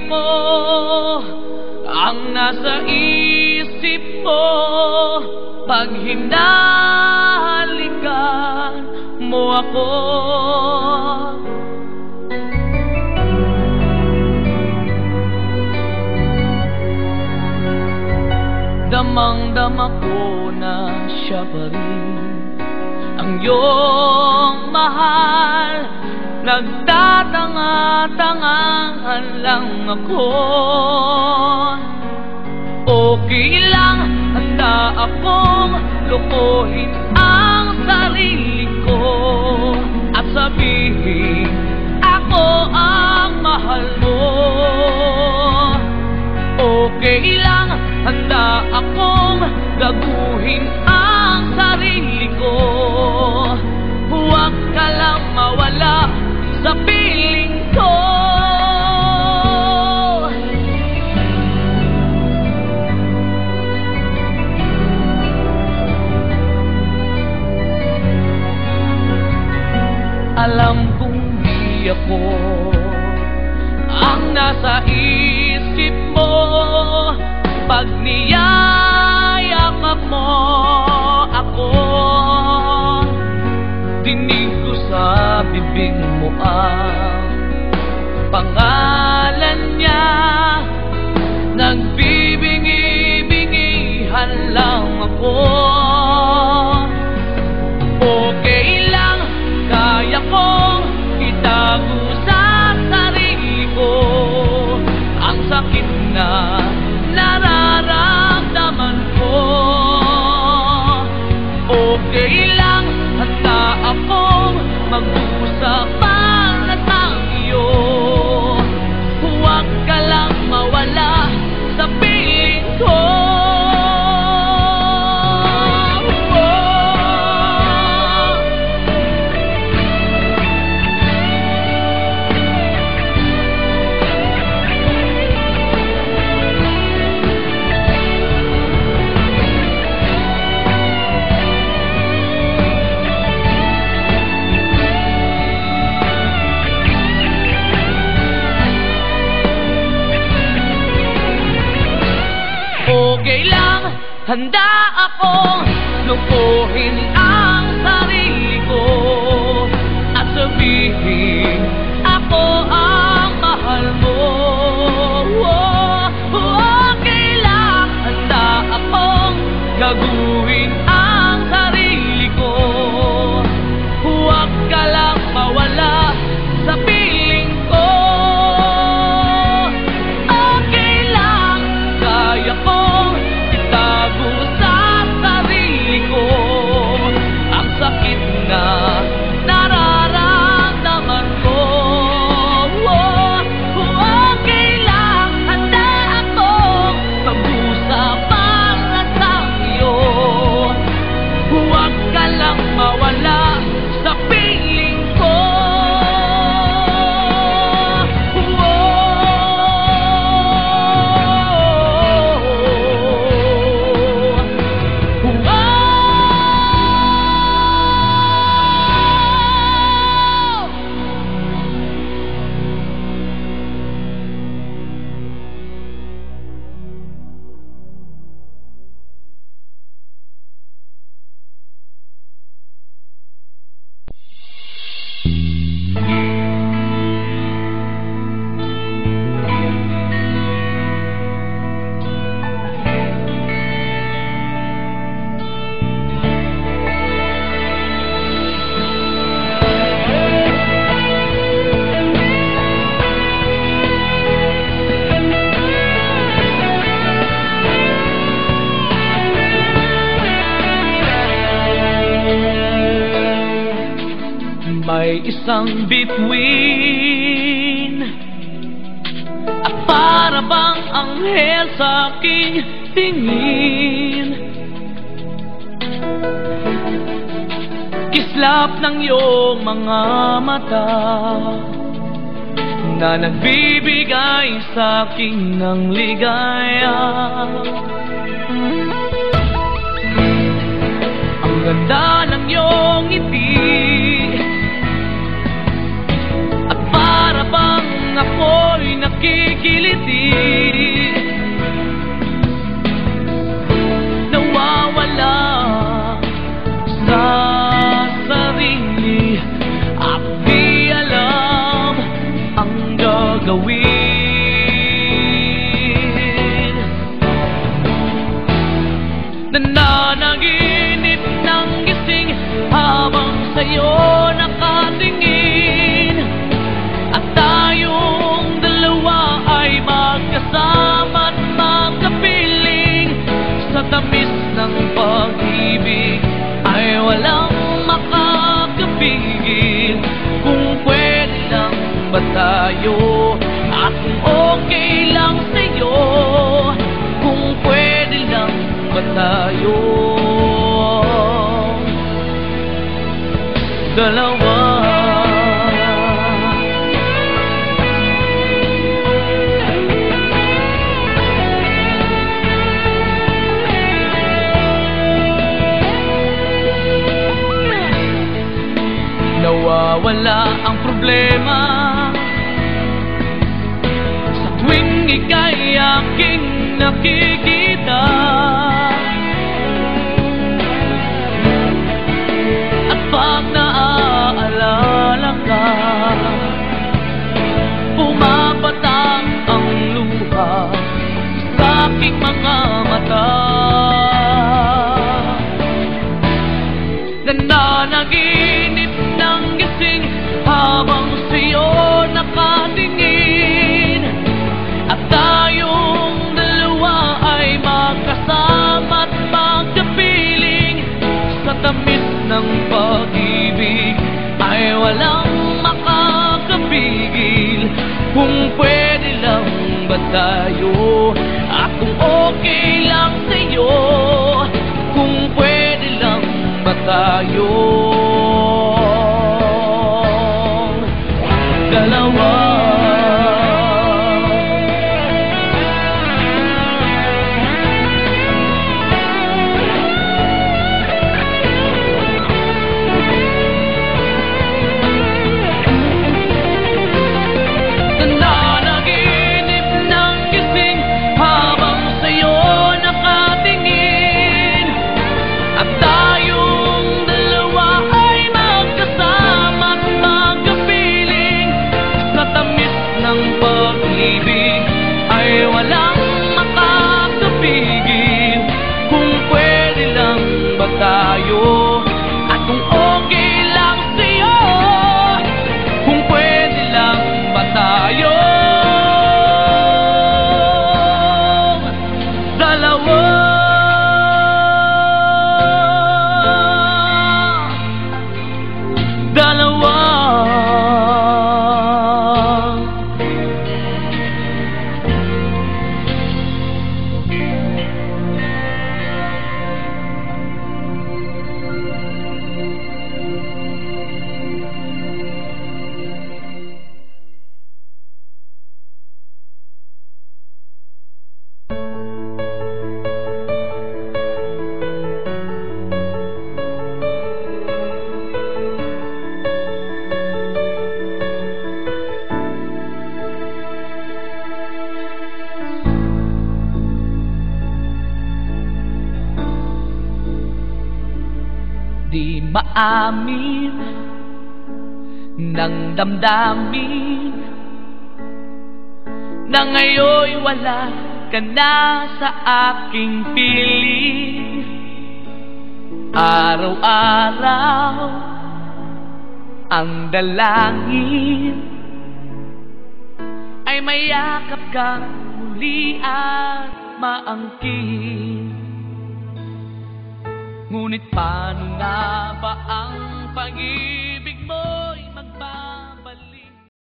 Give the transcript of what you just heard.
ako ang nasa isip mo pag hinahalikan mo ako. Damang-dama ko na siya pa rin ang iyong mahal. Nagtatanga-tangahan lang ako. Okay lang, handa akong lukuhin ang sarili ko at sabihin ako ang mahal mo. Okay lang, handa akong gaguhin ang sarili ko. Huwag ka lang mawala sa piling ko. Alam kong di ako ang nasa isip mo pag niyayakap mo ako. Dinig ko sa bibig mo ang pangalan niya. Nagbibingi-bingihan lang ako. Okay lang, kaya kong itago sa sarili ko ang sakit na nararamdaman ko. Okay lang, handa akong mag-usap para tayo. Huwag ka lang mawala sa piling ko. Okay lang, handa akong lukuhin ang sarili ko at sabihin ako ang mahal mo. Okay lang, handa akong gaguhin ang sarili ko. Huwag ka lang mawala sa piling ko. Okay lang, kaya ko sakit na nararamdaman ko. Okay lang, handa akong mag-usap para sa iyo. Huwag ka lang mawala sa piling ko. May isang bituin at para bang anghel sa aking tingin. Kislap ng iyong mga mata na nagbibigay sa akin ng ligaya. Ang ganda ng iyong ngiti at para bang ako'y nakikiliti. ngiti, nawawala sa sarili at di alam ang gagawin. Nananaginip ng gising habang sa'yo nakatingin, at tayong dalawa ay magkasama't magkapiling. Sa tamis ng pag-ibig ay walang makakapigil. Kung pwede lang ba tayo, at kung okay lang sa'yo, kung pwede lang ba tayo dalawa. Nawawala ang problema sa tuwing ika'y aking nakikita, at pag naaalala ka, pumapatak ang luha sa aking mga mata. Nananaginip ng gising habang sa'yo nakatingin, at tayong dalawa ay magkasama't magkapiling. Sa tamis ng pag-ibig ay walang makakapigil. Kung pwede lang ba tayo, at kung okay lang sa'yo, kung pwede lang ba tayo dalawa. Nananaginip ng gising habang sa'yo nakatingin, at tayong dalawa ay magkasama't magkapiling. Sa tamis ng pag-ibig ay walang makakapigil. Kung pwede lang ba tayo, at kung okay lang sa'yo, kung pwede lang ba tayo dalawa. Dalawa. Di maamin ng damdamin na ngayon'y wala ka na sa aking piling. Araw-araw ang dalangin ay mayakap kang muli at maangkin. Ngunit paano nga ba ang pag-ibig mo?